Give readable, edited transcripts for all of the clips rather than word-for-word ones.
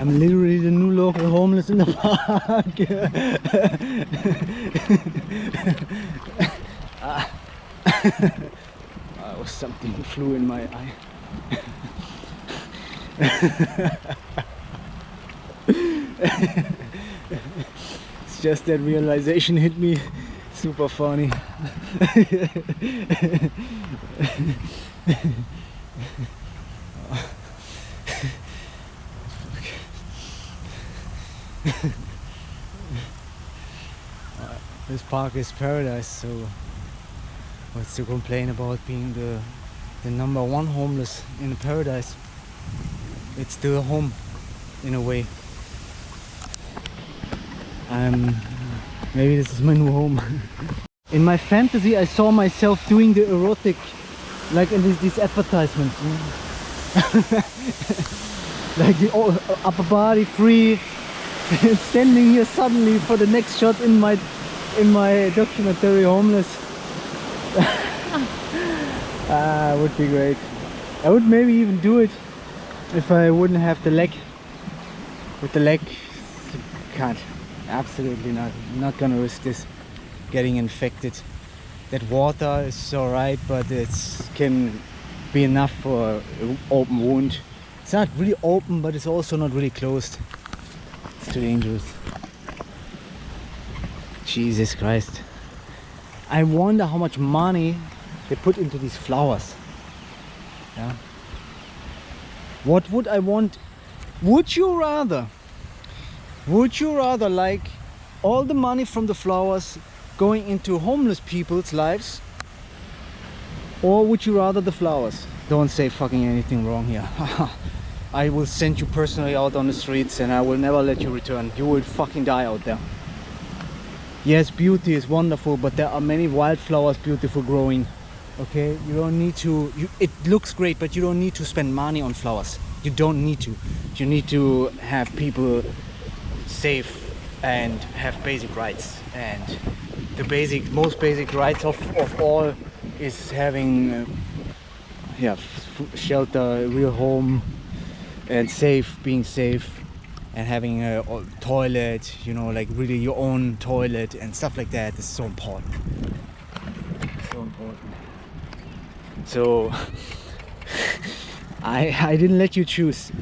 I'm literally the new local homeless in the park. Oh, something flew in my eye. It's just that realization hit me. Super funny. This park is paradise, so what's to complain about being the #1 homeless in a paradise? It's still a home in a way. Maybe this is my new home. In my fantasy I saw myself doing the erotic, like in these advertisements. Like the upper body free, standing here suddenly for the next shot in my documentary Homeless. Would be great. I would maybe even do it if I wouldn't have the leg. With the leg, can't. Absolutely not. I'm not gonna risk this getting infected. That water is alright, but it can be enough for an open wound. It's not really open, but it's also not really closed. It's too dangerous. Jesus Christ. I wonder how much money they put into these flowers. Yeah. What would I want? Would you rather like all the money from the flowers going into homeless people's lives, or would you rather the flowers? Don't say fucking anything wrong here. I will send you personally out on the streets and I will never let you return. You will fucking die out there. Yes, beauty is wonderful, but there are many wildflowers beautiful growing. Okay, you don't need to, it looks great, but you don't need to spend money on flowers. You don't need to. You need to have people safe and have basic rights, and the most basic rights of all is having shelter, a real home, and being safe, and having a toilet, you know, like really your own toilet and stuff like that is so important. So important. So I didn't let you choose.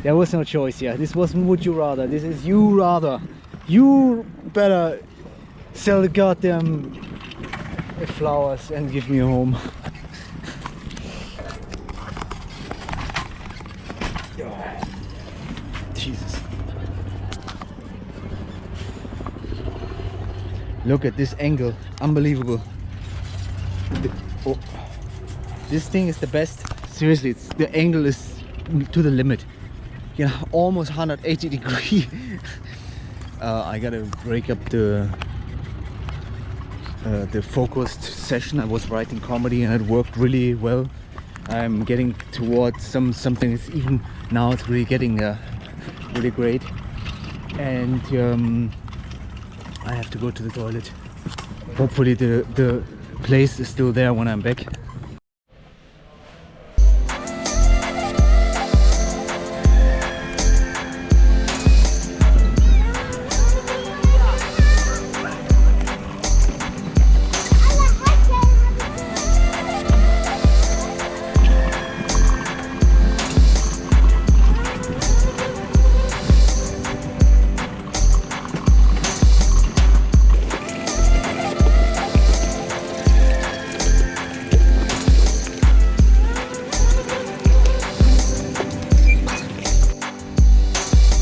There was no choice here. This wasn't would you rather. This is you rather. You better sell the goddamn flowers and give me a home. Jesus. Look at this angle. Unbelievable. This thing is the best. Seriously, the angle is to the limit. You know, almost 180 degree. I gotta break up the focused session. I was writing comedy and it worked really well. I'm getting towards something that's even now it's really getting really great. And I have to go to the toilet. Hopefully the place is still there when I'm back.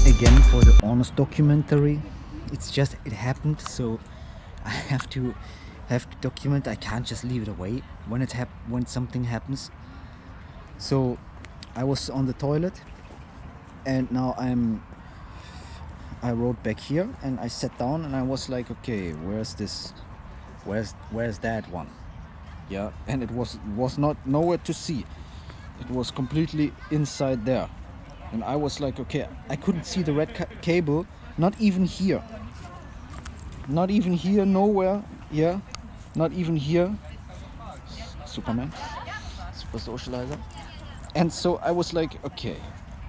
Again, for the honest documentary, it's just it happened, so I have to document. I can't just leave it away when something happens. So I was on the toilet, and now I rode back here and I sat down and I was like, okay, where's that one? Yeah, and it was not nowhere to see. It was completely inside there. And I was like, okay, I couldn't see the red cable, not even here. Not even here, nowhere. Yeah, not even here. Superman, super socializer. And so I was like, okay,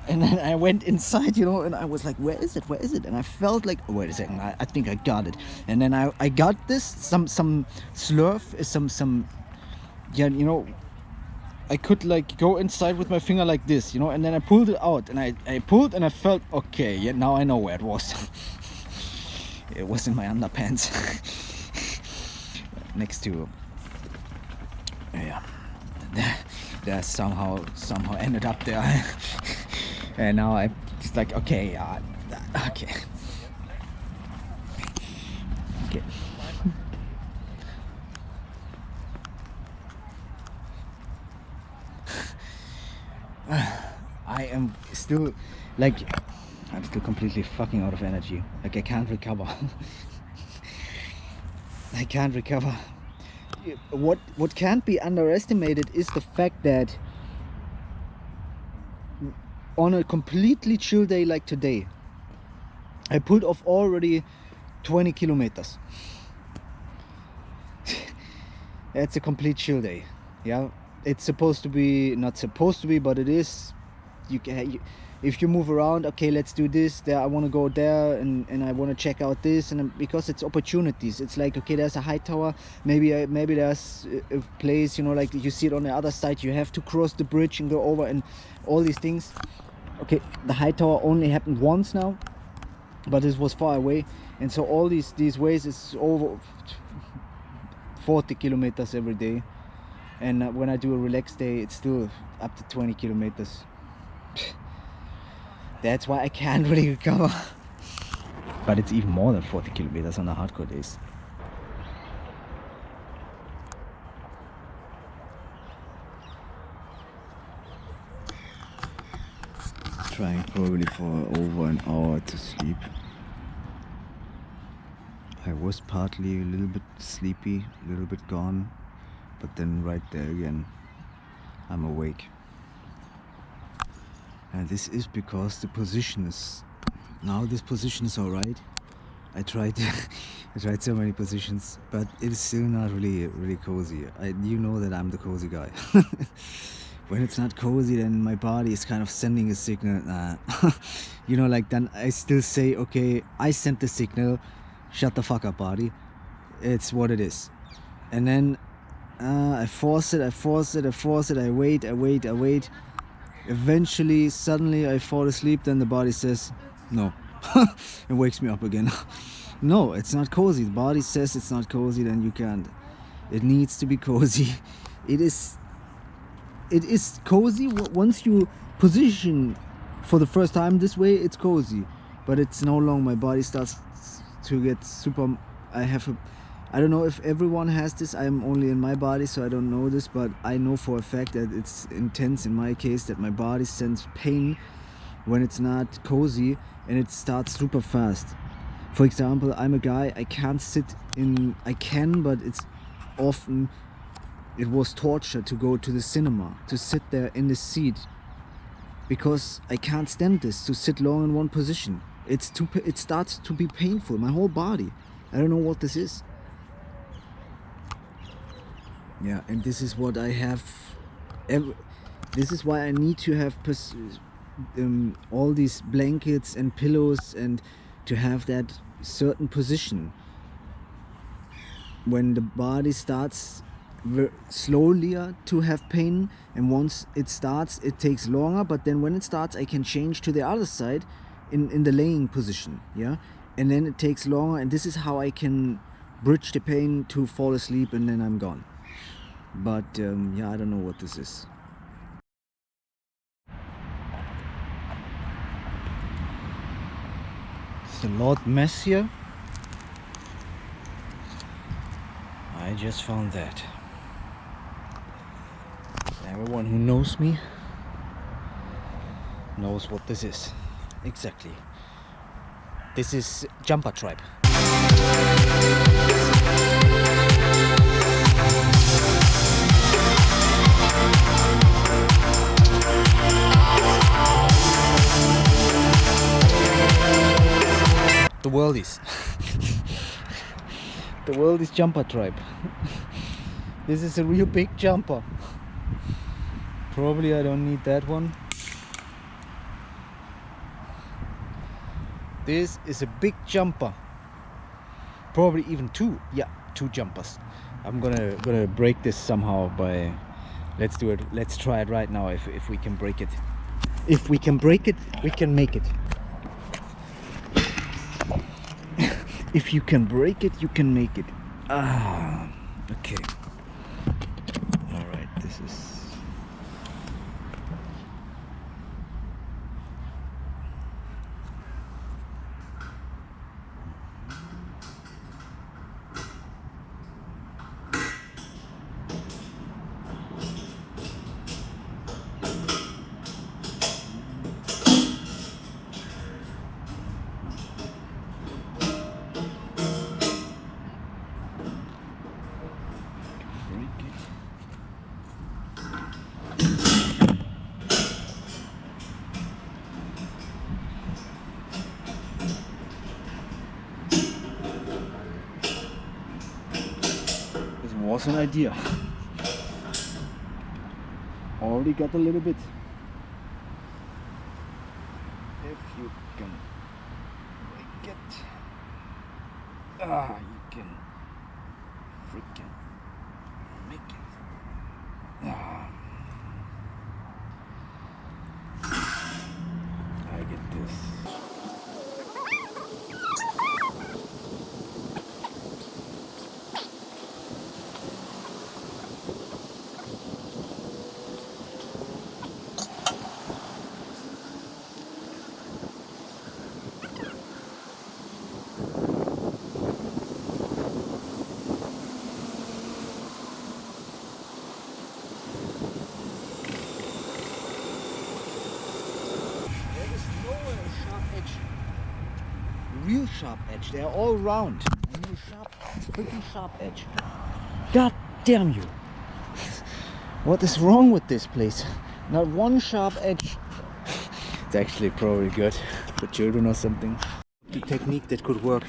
And then I went inside, you know, and I was like, where is it? Where is it? And I felt like, wait a second, I think I got it. And then I got this, some slurf, some, yeah, you know, I could like go inside with my finger like this, you know, and then I pulled it out, and I pulled, and I felt, okay, yeah, now I know where it was. It was in my underpants. Next to, yeah, that somehow ended up there. And now I just like, okay, okay. I am still like, I'm still completely fucking out of energy. Like I can't recover. I can't recover. What can't be underestimated is the fact that on a completely chill day like today, I pulled off already 20 kilometers. It's a complete chill day. Yeah, it's supposed to be, not supposed to be, but it is. You can, if you move around, okay, let's do this, there, I want to go there, and I want to check out this, and because it's opportunities. It's like, okay, there's a high tower, maybe there's a place, you know, like you see it on the other side, you have to cross the bridge and go over, and all these things. Okay, the high tower only happened once now, but this was far away, and so all these ways is over 40 kilometers every day, and when I do a relaxed day, it's still up to 20 kilometers. That's why I can't really recover. But it's even more than 40 kilometers on the hardcore days. Trying probably for over an hour to sleep. I was partly a little bit sleepy, a little bit gone, but then right there again, I'm awake. And this is because the position is, now this position is alright. I tried so many positions, but it is still not really cozy. You know that I'm the cozy guy. When it's not cozy, then my body is kind of sending a signal. You know, like then I still say, okay, I sent the signal, shut the fuck up, body. It's what it is. And then I force it, I wait. Eventually, suddenly I fall asleep, then the body says, no. It wakes me up again. No, it's not cozy. The body says it's not cozy, then you can't. It needs to be cozy. It is cozy once you position for the first time this way. It's cozy, but it's no longer. My body starts to get super. I don't know if everyone has this. I'm only in my body, so I don't know this, but I know for a fact that it's intense in my case, that my body sends pain when it's not cozy, and it starts super fast. For example, I'm a guy, I can't sit in, I can, but it's often, it was torture to go to the cinema, to sit there in the seat, because I can't stand this, to sit long in one position. It starts to be painful, my whole body. I don't know what this is. Yeah, and this is what I have, this is why I need to have all these blankets and pillows, and to have that certain position. When the body starts slowly to have pain, and once it starts, it takes longer, but then when it starts, I can change to the other side in the laying position, yeah, and then it takes longer, and this is how I can bridge the pain to fall asleep, and then I'm gone. But yeah, I don't know what this is. It's the Lord Mess here. I just found that. Everyone who knows me knows what this is. Exactly. This is Jumper Tribe. The Worldys. The Worldys Jumper Tribe. This is a real big jumper. Probably I don't need that one. This is a big jumper. Probably even two. Yeah, two jumpers. I'm gonna break this somehow by... Let's do it. Let's try it right now if we can break it. If we can break it, we can make it. If you can break it, you can make it. Ah, okay. All right, this is... was an idea. Already got a little bit. If you can break it, you can freaking make it. I get this. Real sharp edge. They're all round. Real sharp, freaking sharp edge. God damn you! What is wrong with this place? Not one sharp edge. It's actually probably good for children or something. The technique that could work.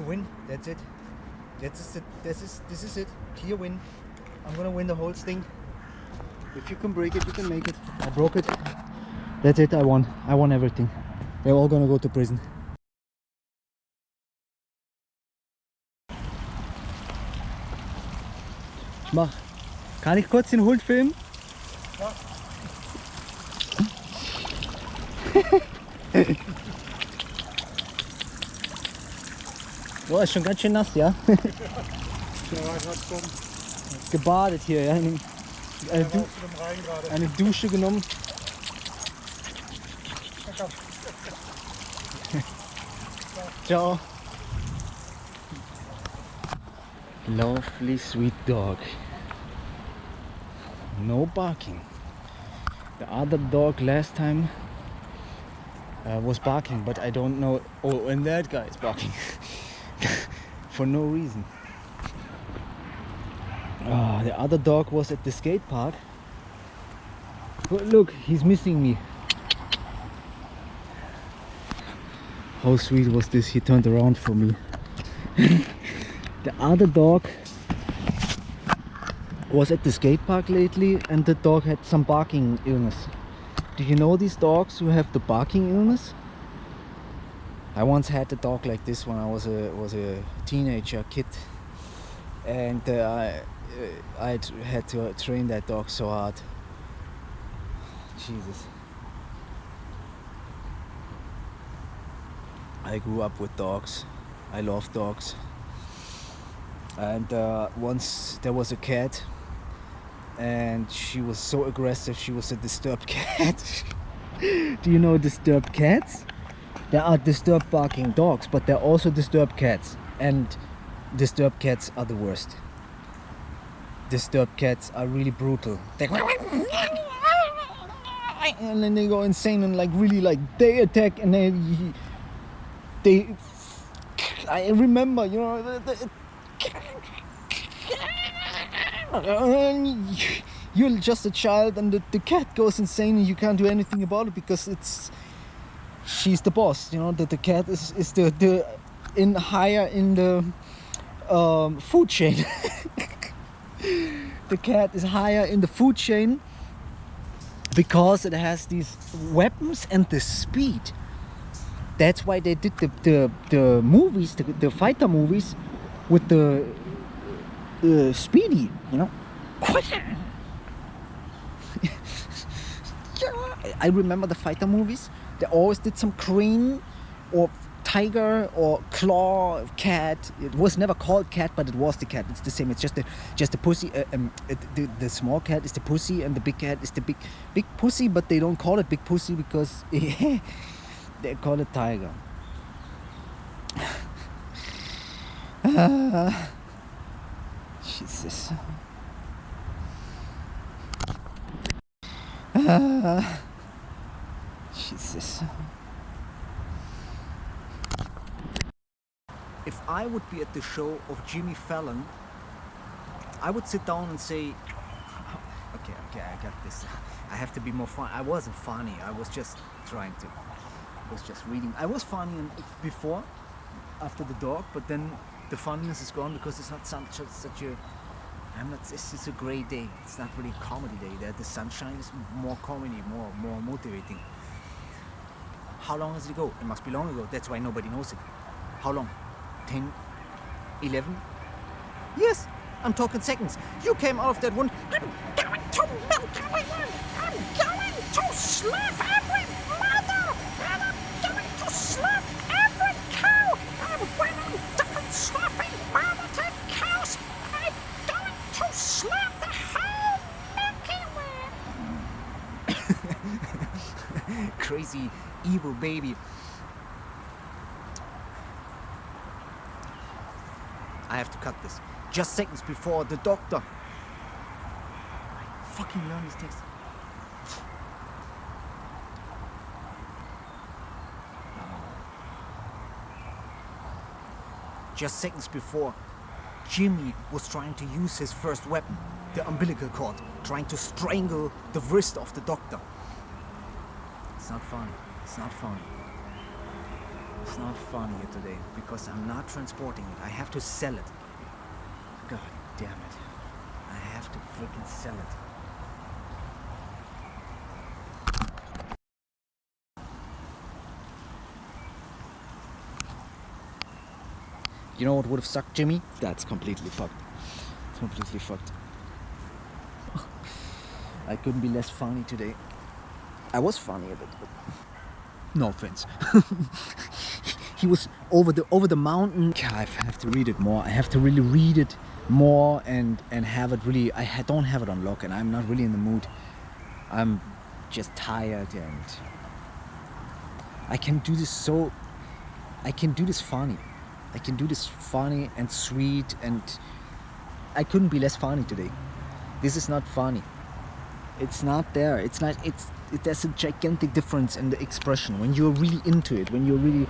Win. That's it. This is it. Clear win. I'm gonna win the whole thing. If you can break it, you can make it. I broke it. That's it. I won. I won everything. They're all gonna go to prison. Kann ich kurz den Hund filmen? Ja. Oh, ist schon ganz schön nass, ja? Gebadet hier, ja? Eine Dusche genommen. Ciao. Lovely sweet dog. No barking. The other dog last time was barking, but I don't know. Oh, and that guy is barking. For no reason. The other dog was at the skate park. Oh, look, he's missing me. How sweet was this? He turned around for me. The other dog was at the skate park lately, and the dog had some barking illness. Do you know these dogs who have the barking illness? I once had a dog like this when I was a teenager kid, and I had to train that dog so hard. Jesus. I grew up with dogs. I love dogs. And once there was a cat, and she was so aggressive. She was a disturbed cat. Do you know disturbed cats? There are disturbed barking dogs, but there are also disturbed cats, and disturbed cats are the worst. Disturbed cats are really brutal. And then they go insane and like really like they attack, and they I remember, you know, you're just a child, and the cat goes insane and you can't do anything about it because she's the boss, you know, that the cat is the higher in the food chain. The cat is higher in the food chain because it has these weapons and the speed. That's why they did the movies, the fighter movies with the speedy, you know. I remember the fighter movies. They always did some crane or tiger or claw cat. It was never called cat, but it was the cat. It's the same. It's just the pussy. The small cat is the pussy, and the big cat is the big pussy. But they don't call it big pussy because they call it tiger. Jesus. Jesus. If I would be at the show of Jimmy Fallon, I would sit down and say, okay, I got this. I have to be more fun. I wasn't funny. I was just trying to. I was just reading. I was funny before, after the dog, but then the funniness is gone because it's not such a. It's a great day. It's not really a comedy day. The sunshine is more comedy, more motivating. How long does it go? It must be long ago. That's why nobody knows it. How long? 10, 11? Yes, I'm talking seconds. You came out of that one. I'm going to milk everyone. I'm going to slap every mother. And I'm going to slap every cow. And when I'm done slapping mother cows, I'm going to slap the whole Milky Way. Crazy, evil baby. I have to cut this. Just seconds before the doctor. I fucking learn this text. Just seconds before Jimmy was trying to use his first weapon, the umbilical cord, trying to strangle the wrist of the doctor. It's not funny. It's not funny. It's not funny here today because I'm not transporting it. I have to sell it. God damn it. I have to freaking sell it. You know what would have sucked, Jimmy? That's completely fucked. It's completely fucked. I couldn't be less funny today. I was funny a bit, but no offense. He was over the mountain. I have to read it more. I have to really read it more and have it really. I don't have it on lock, and I'm not really in the mood. I'm just tired, and I can do this so. I can do this funny. I can do this funny and sweet, and I couldn't be less funny today. This is not funny. It's not there. It's not. There's a gigantic difference in the expression when you're really into it. When you're really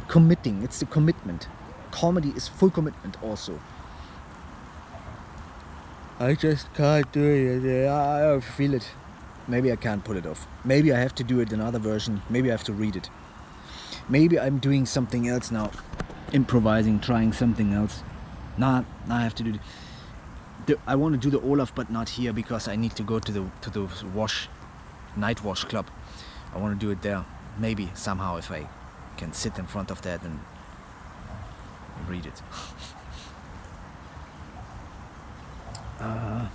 committing. It's the commitment. Comedy is full commitment also. I just can't do it. I feel it. Maybe I can't pull it off. Maybe I have to do it another version. Maybe I have to read it. Maybe I'm doing something else now. Improvising, trying something else. Now I have to do I want to do the Olaf, but not here because I need to go to the night wash club. I want to do it there. Maybe somehow if I can sit in front of that and read it. I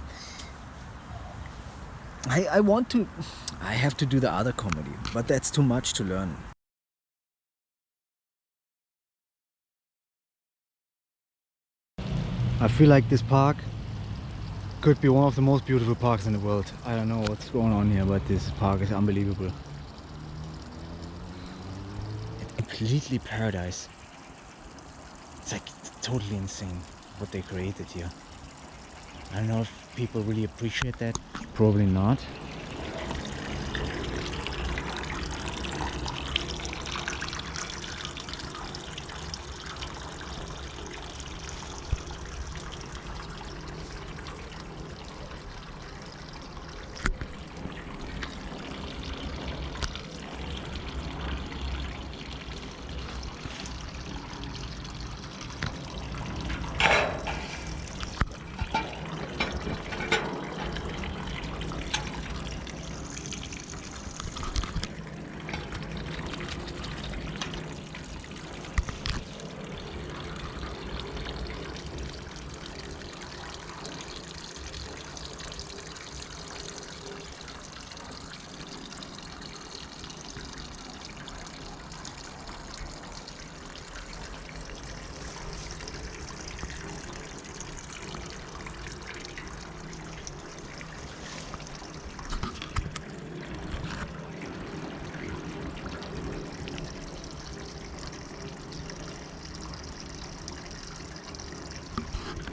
have to do the other comedy, but that's too much to learn. I feel like this park could be one of the most beautiful parks in the world. I don't know what's going on here, but this park is unbelievable. It's completely paradise. It's like totally insane what they created here. I don't know if people really appreciate that. Probably not.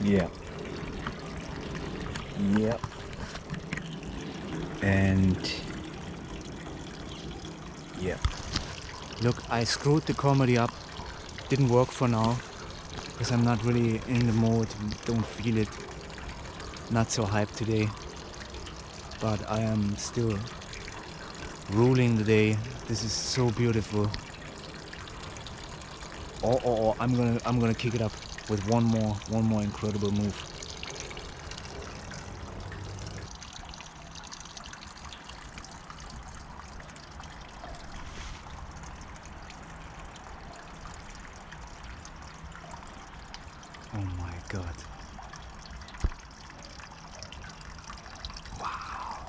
Yeah. Yep. And yeah. Look, I screwed the comedy up. Didn't work for now because I'm not really in the mode. Don't feel it. Not so hyped today. But I am still ruling the day. This is so beautiful. Oh, I'm gonna kick it up with one more incredible move. Oh my god. Wow.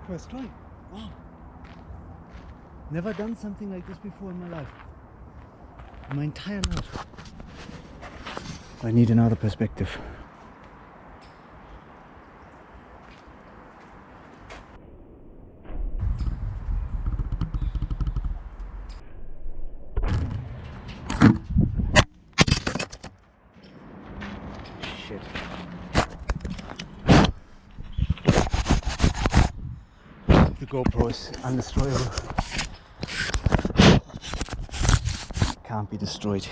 First try. Wow. Never done something like this before in my life. In my entire life. I need another perspective. Shit. The GoPro is undestroyable. Can't be destroyed.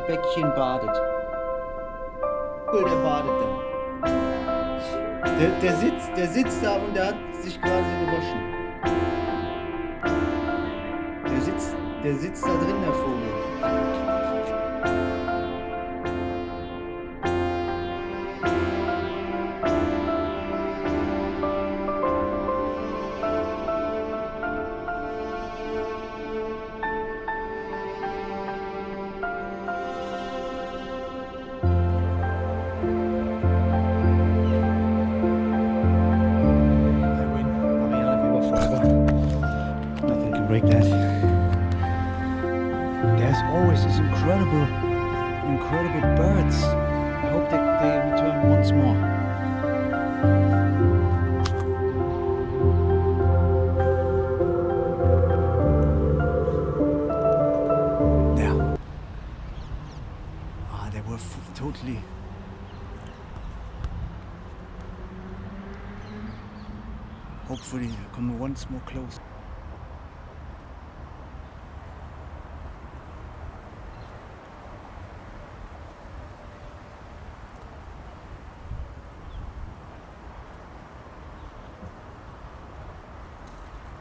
Beckchen badet. Cool, der badet da. Der sitzt da und der hat sich gerade so gewaschen. Der sitzt da drin, der Vogel. Break that. There's always these incredible birds. I hope they return once more. There. They were totally. Hopefully, come once more close.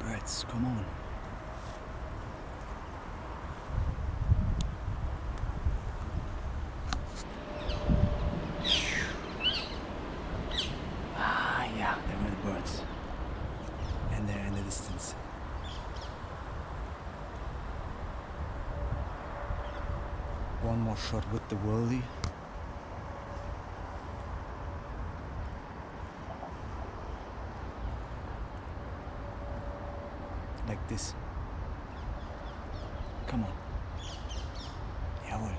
Birds, come on. Yeah, there were the birds. And they're in the distance. One more shot with the worldly. Like this. Come on. Jawohl.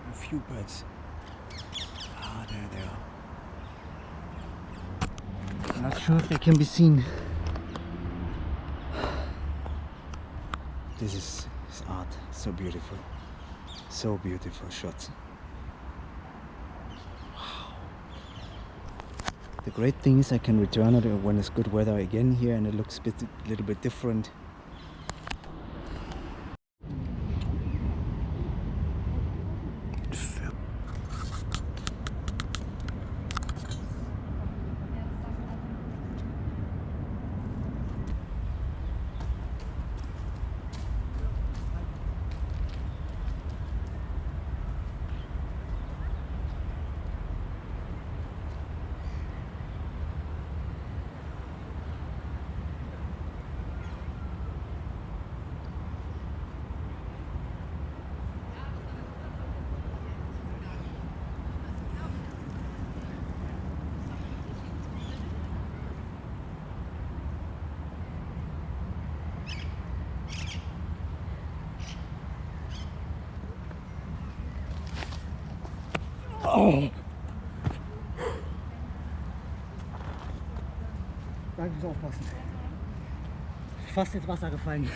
A few birds. There they are. I'm not sure if they can be seen. This is art. So beautiful. So beautiful shots. Wow. The great thing is I can return it when it's good weather again here and it looks a little bit different. Oh! Danke fürs Aufpassen. Fast ins Wasser gefallen.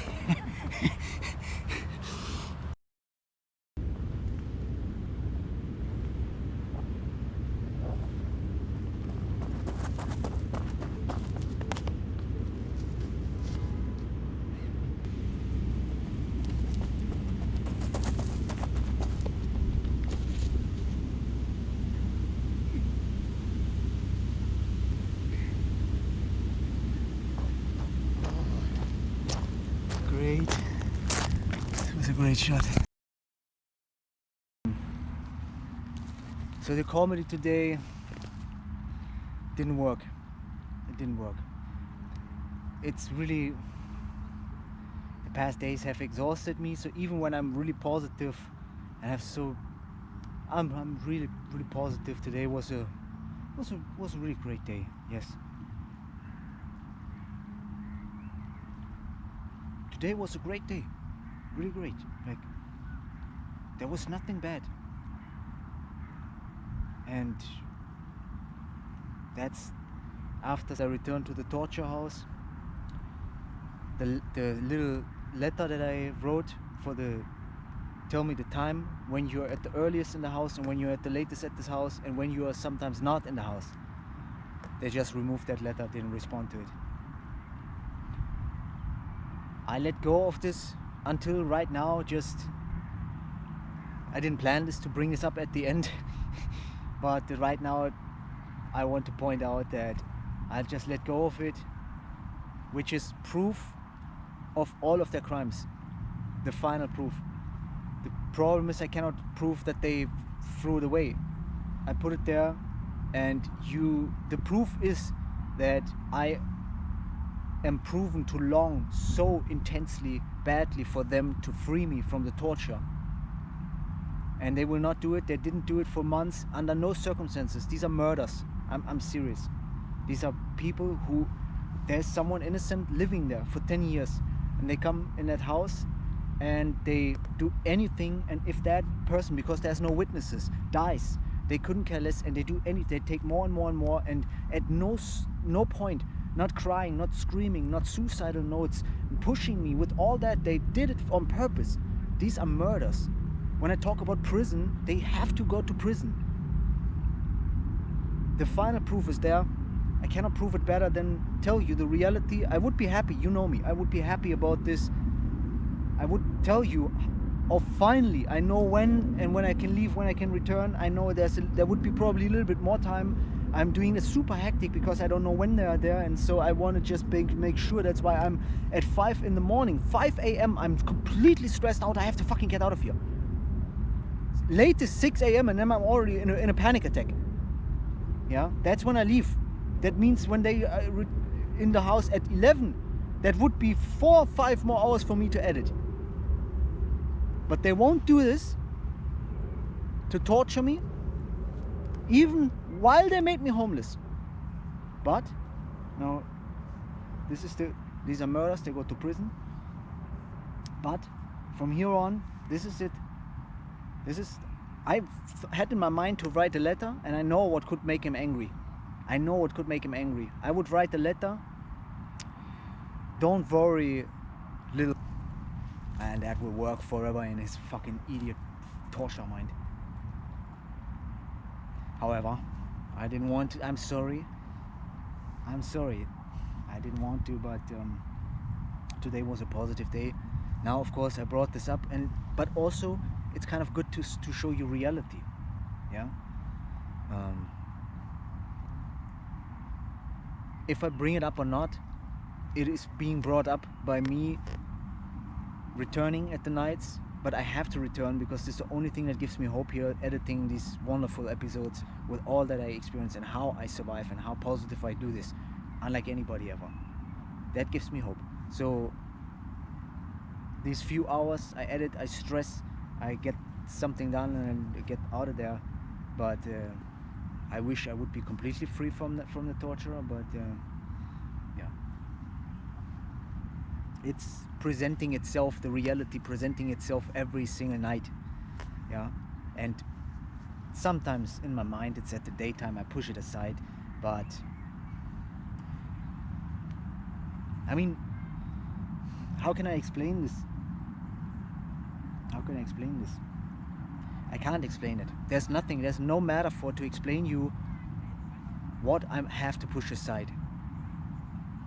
Great. It was a great shot. So the comedy today didn't work. It didn't work. It's really, the past days have exhausted me, so even when I'm really positive and I'm really positive, today was a really great day. Yes. Today was a great day, really great. Like, there was nothing bad. And that's after I returned to the torture house. The little letter that I wrote for the tell me the time when you're at the earliest in the house and when you're at the latest at this house and when you are sometimes not in the house. They just removed that letter, didn't respond to it. I let go of this until right now. Just I didn't plan this to bring this up at the end but right now I want to point out that I'll just let go of it, which is proof of all of their crimes, the final proof. The problem is I cannot prove that they threw it away. I put it there, and the proof is that I am proven to long so intensely badly for them to free me from the torture, and they will not do it. They didn't do it for months, under no circumstances. These are murders. I'm serious. These are people who, there's someone innocent living there for 10 years, and they come in that house and they do anything, and if that person, because there's no witnesses, dies, they couldn't care less, and they do anything. They take more and more and more, and at no point, not crying, not screaming, not suicidal notes, pushing me with all that. They did it on purpose. These are murders. When I talk about prison, they have to go to prison. The final proof is there. I cannot prove it better than tell you the reality. I would be happy, you know me, I would be happy about this. I would tell you, oh, finally, I know when and when I can leave, when I can return. I know there would be probably a little bit more time. I'm doing it super hectic because I don't know when they are there, and so I want to just make sure. That's why I'm at 5 in the morning, 5 a.m. I'm completely stressed out. I have to fucking get out of here. Latest 6 a.m. and then I'm already in a panic attack. Yeah, that's when I leave. That means when they are in the house at 11, that would be 4 or 5 more hours for me to edit. But they won't do this to torture me, even while they made me homeless. But now, these are murders. They go to prison. But from here on, this is it. I had in my mind to write a letter, and I know what could make him angry. I know what could make him angry. I would write a letter. Don't worry, little. And that will work forever in his fucking idiot torture mind. However, I didn't want to. I'm sorry. I didn't want to, but today was a positive day. Now, of course, I brought this up, but also it's kind of good to show you reality. Yeah. If I bring it up or not, it is being brought up by me returning at the nights, but I have to return because this is the only thing that gives me hope here, editing these wonderful episodes with all that I experience and how I survive and how positive I do this, unlike anybody ever. That gives me hope. So these few hours I edit, I stress, I get something done and get out of there, but I wish I would be completely free from the torturer, but yeah, it's presenting itself, the reality presenting itself every single night. Yeah, and sometimes in my mind it's at the daytime, I push it aside, but I mean, how can I explain this? I can't explain it. There's no metaphor to explain you what I have to push aside.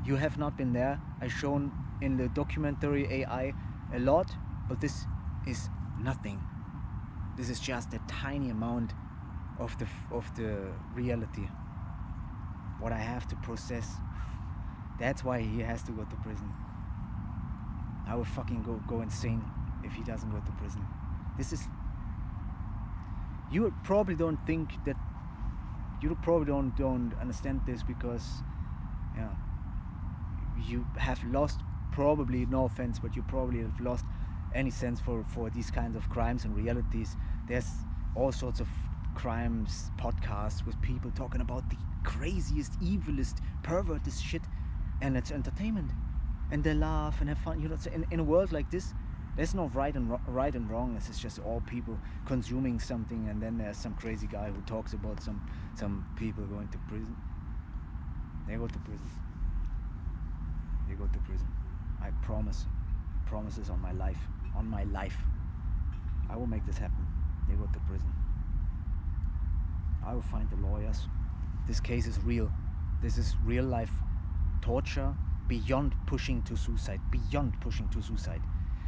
You have not been there. I've shown in the documentary AI a lot, but this is nothing. This is just a tiny amount of the reality. What I have to process. That's why he has to go to prison. I will fucking go insane if he doesn't go to prison. This is. You probably don't think that. You probably don't understand this because, yeah, you have lost. Probably, no offense, but you probably have lost any sense for these kinds of crimes and realities. There's all sorts of crimes podcasts with people talking about the craziest, evilest, pervertest shit, and it's entertainment, and they laugh and have fun. You know, so in a world like this, There's no right and wrong. This is just all people consuming something, and then there's some crazy guy who talks about some people going to prison. They go to prison. They go to prison. I promises on my life. On my life. I will make this happen. They go to prison. I will find the lawyers. This case is real. This is real life torture beyond pushing to suicide. Beyond pushing to suicide.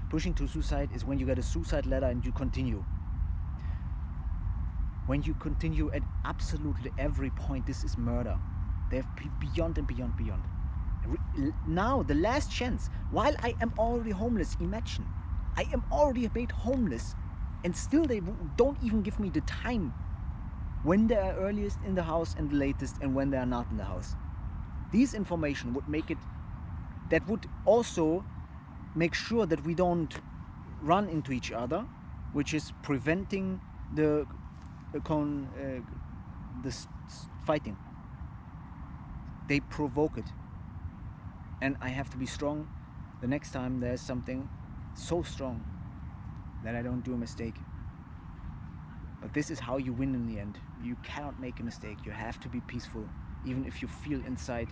Pushing to suicide is when you get a suicide letter and you continue. When you continue at absolutely every point, this is murder. They're beyond and beyond, beyond. Now, the last chance, while I am already homeless, imagine, I am already made homeless, and still they don't even give me the time when they are earliest in the house and the latest, and when they are not in the house. These information would make it, that would also make sure that we don't run into each other, which is preventing the fighting. They provoke it, and I have to be strong the next time there's something so strong that I don't do a mistake. But this is how you win in the end. You cannot make a mistake. You have to be peaceful, even if you feel inside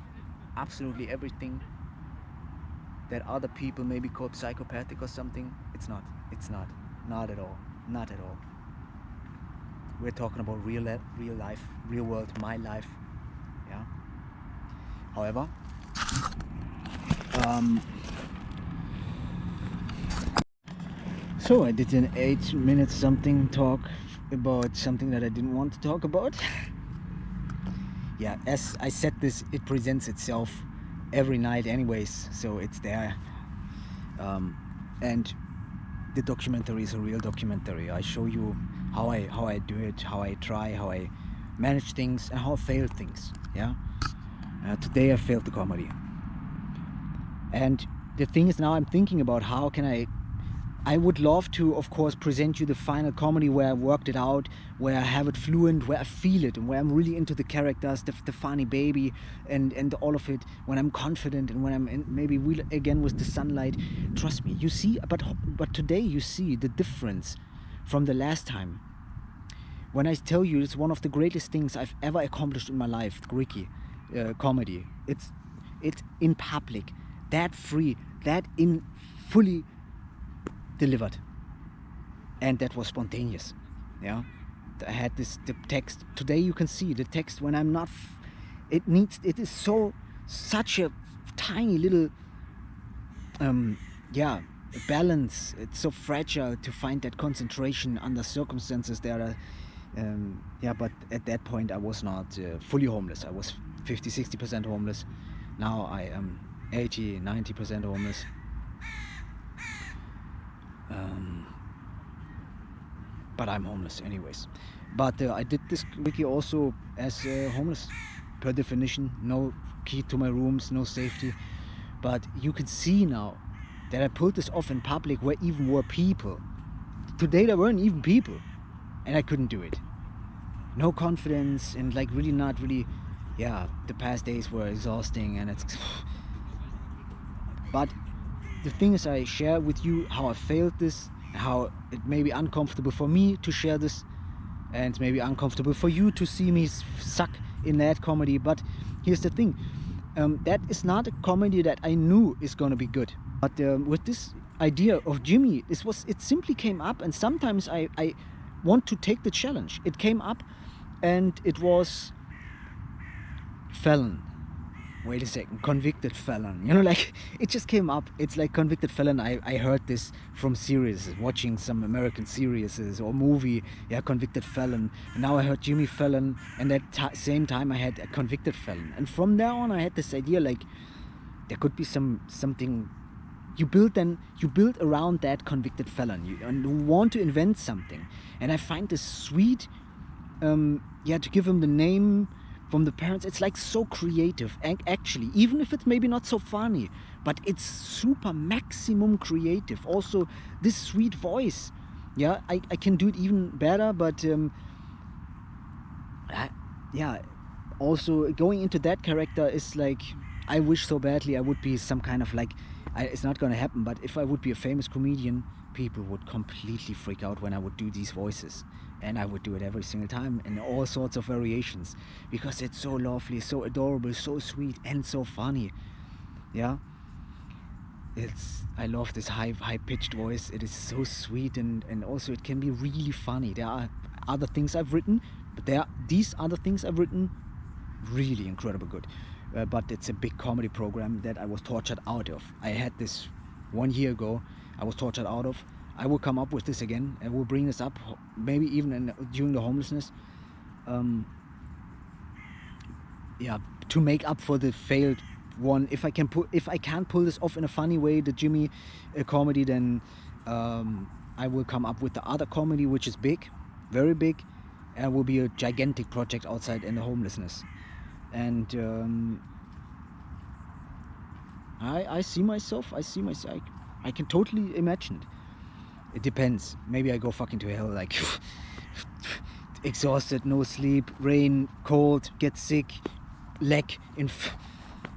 absolutely everything that other people maybe call psychopathic or something. It's not. It's not. Not at all. Not at all. We're talking about real life, real world, my life. Yeah. However, so I did an 8 minute something talk about something that I didn't want to talk about. Yeah, as I said, this, it presents itself every night anyways, so it's there. And the documentary is a real documentary. I show you how I do it, how I try, how I manage things, and how I fail things. Yeah. Today I failed the comedy, and the thing is, now I'm thinking about how can I would love to, of course, present you the final comedy where I worked it out, where I have it fluent, where I feel it, and where I'm really into the characters, the funny baby, and all of it, when I'm confident, and when I'm in, maybe again with the sunlight. Trust me, you see, but today you see the difference from the last time. When I tell you it's one of the greatest things I've ever accomplished in my life, Ricky, comedy. It's in public, that free, that in fully delivered, and that was spontaneous. Yeah, I had the text today. You can see the text when I'm not. It is such a tiny little yeah, balance. It's so fragile to find that concentration under circumstances that are yeah, but at that point I was not fully homeless. I was 50-60% homeless. Now I am 80-90% homeless. But I'm homeless anyways. But I did this wiki also as homeless per definition. No key to my rooms, no safety. But you can see now that I pulled this off in public where even were people. Today there weren't even people, and I couldn't do it. No confidence, and like really not really. Yeah, the past days were exhausting, and it's. But the thing is, I share with you how I failed this, how it may be uncomfortable for me to share this, and it's maybe uncomfortable for you to see me suck in that comedy. But here's the thing, that is not a comedy that I knew is gonna be good. But with this idea of Jimmy, it simply came up, and sometimes I want to take the challenge. It came up, and it was felon. Wait a second, convicted felon. You know, like, it just came up. It's like convicted felon. I heard this from series, watching some American series or movie. Yeah, convicted felon. And now I heard Jimmy Fallon, and at same time I had a convicted felon. And from there on I had this idea, like, there could be something you build around that convicted felon, and you want to invent something. And I find this sweet, yeah, to give him the name from the parents. It's like so creative, and actually, even if it's maybe not so funny, but it's super maximum creative. Also, this sweet voice, yeah, I can do it even better. But yeah, also going into that character is like I wish so badly I would be some kind of like, it's not gonna happen, but if I would be a famous comedian, people would completely freak out when I would do these voices. And I would do it every single time in all sorts of variations, because it's so lovely, so adorable, so sweet, and so funny. Yeah, I love this high-pitched voice. It is so sweet, and also it can be really funny. There are other things I've written, but these other things I've written really incredible good. But it's a big comedy program that I was tortured out of. I had this 1 year ago. I was tortured out of. I will come up with this again, and we'll bring this up maybe even during the homelessness. Yeah, to make up for the failed one. If I can't pull this off in a funny way, the Jimmy comedy, then I will come up with the other comedy, which is big, very big, and will be a gigantic project outside in the homelessness. And I see myself. I can totally imagine it. It depends. Maybe I go fucking to hell, like exhausted, no sleep, rain, cold, get sick, leg in.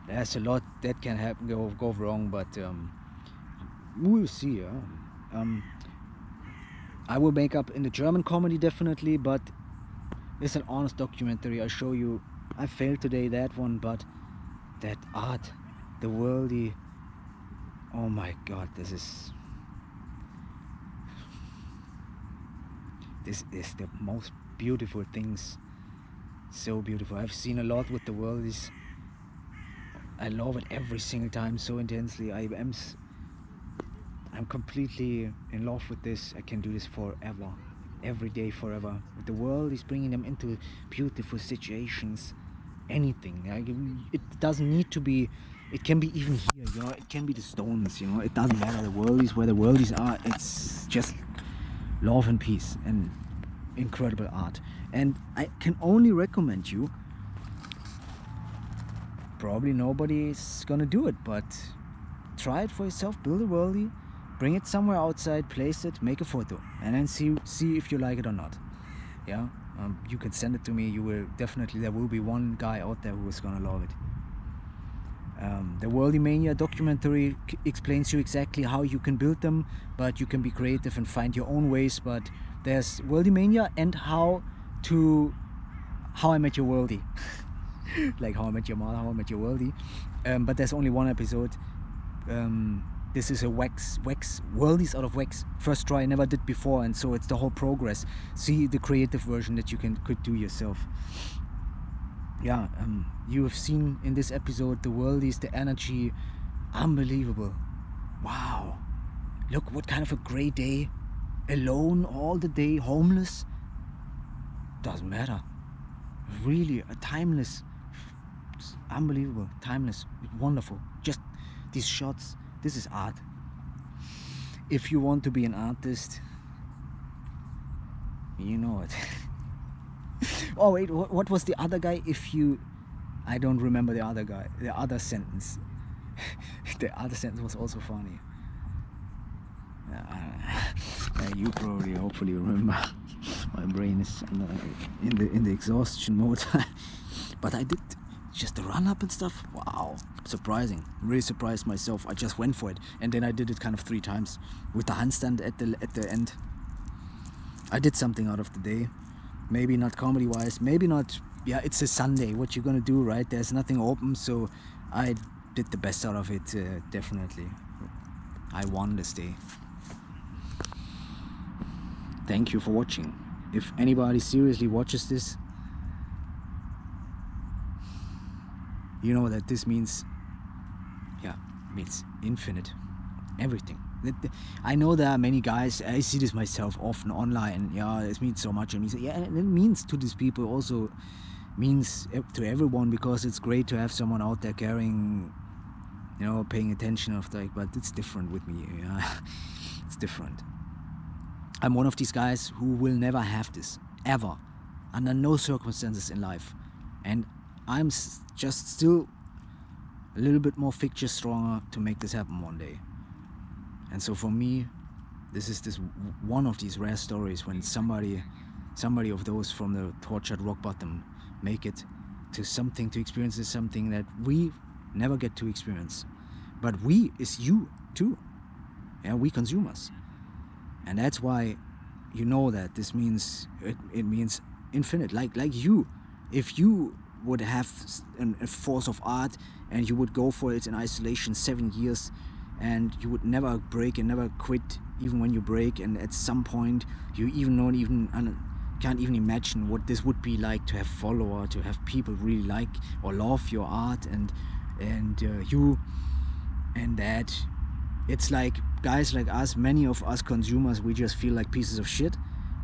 There's a lot that can happen, go wrong, but we'll see. Yeah? I will make up in the German comedy definitely, but it's an honest documentary. I show you. I failed today that one, but that art, the worldy. Oh my God, this is the most beautiful things. So beautiful. I've seen a lot with the worldies. I love it every single time so intensely. I'm completely in love with this. I can do this forever, every day, forever. The world is bringing them into beautiful situations. Anything. It doesn't need to be. It can be even here. You know, it can be the stones. You know, it doesn't matter. The world is where the worldies are. It's just love and peace and incredible art. And I can only recommend you. Probably nobody's gonna do it, but try it for yourself. Build a worldie, bring it somewhere outside, place it, make a photo, and then see if you like it or not. Yeah, you can send it to me. You will definitely. There will be one guy out there who is gonna love it. The WORLDYMANIA documentary explains you exactly how you can build them, but you can be creative and find your own ways. But there's WORLDYMANIA and How I Met Your Worldie. Like How I Met Your Mother, How I Met Your Worldie. But there's only one episode. This is a wax worldies out of wax. First try, never did before, and so it's the whole progress. See the creative version that you could do yourself. Yeah, you have seen in this episode the worldies, the energy, unbelievable. Wow, look what kind of a great day, alone all the day, homeless. Doesn't matter. Really, a timeless, unbelievable, timeless, wonderful. Just these shots. This is art. If you want to be an artist, you know it. Oh wait, what was the other guy? I don't remember the other guy. The other sentence. The other sentence was also funny. You probably, hopefully remember. My brain is in the exhaustion mode. But I did just the run up and stuff. Wow, surprising. Really surprised myself. I just went for it, and then I did it kind of 3 times with the handstand at the end. I did something out of the day. Maybe not comedy wise, maybe not. Yeah, it's a Sunday. What you gonna do, right? There's nothing open, so I did the best out of it. Definitely, I won this day. Thank you for watching. If anybody seriously watches this, you know that this means, yeah, means infinite, everything. I know there are many guys, I see this myself often online, yeah, it means so much, and yeah, and it means to these people, also means to everyone, because it's great to have someone out there caring, you know, paying attention of like, but it's different with me, yeah. It's different. I'm one of these guys who will never have this, ever, under no circumstances in life, and I'm just still a little bit more picture stronger to make this happen one day. And so for me, this is one of these rare stories when somebody of those from the tortured rock bottom make it to something, to experience something that we never get to experience. But we is you too. Yeah, we consumers. And that's why you know that this means, it means infinite. Like you, if you would have a force of art and you would go for it in isolation 7 years, and you would never break and never quit, even when you break, and at some point you can't even imagine what this would be like to have follower, to have people really like or love your art, and you, and that it's like guys like us, many of us consumers, we just feel like pieces of shit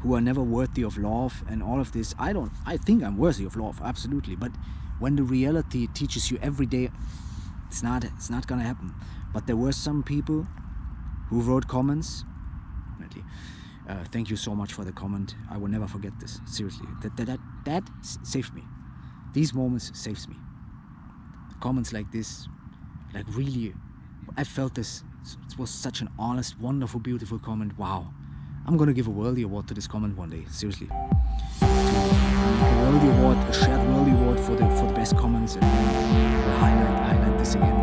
who are never worthy of love and all of this. I think I'm worthy of love, absolutely, but when the reality teaches you every day, it's not gonna happen. But there were some people who wrote comments. Thank you so much for the comment. I will never forget this, seriously. That saved me. These moments saves me. Comments like this, like really, I felt this. It was such an honest, wonderful, beautiful comment. Wow, I'm gonna give a Worldy Award to this comment one day, seriously. A Worldy Award, a shared Worldy Award for the best comments, and we'll highlight this again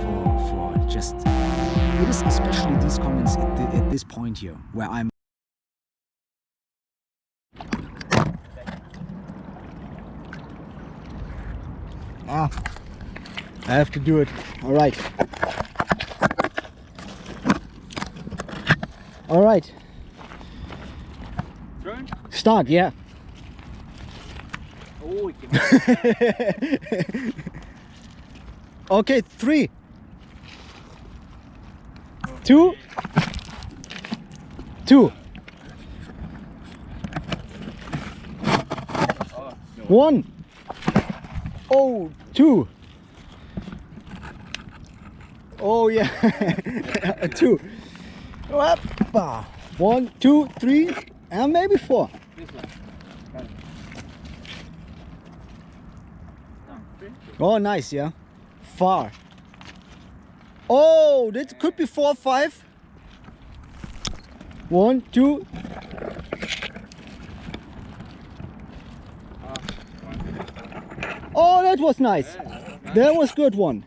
for just. It is especially these comments at this point here where I'm. I have to do it. All right. All right. Start, yeah. Okay, 3, 2, 1. Oh, 2. Oh yeah. 2. 1, 2, 3, and maybe 4. Oh, nice, yeah. Far. Oh, that could be 4, 5. 1, 2. Oh, that was nice. That was good one.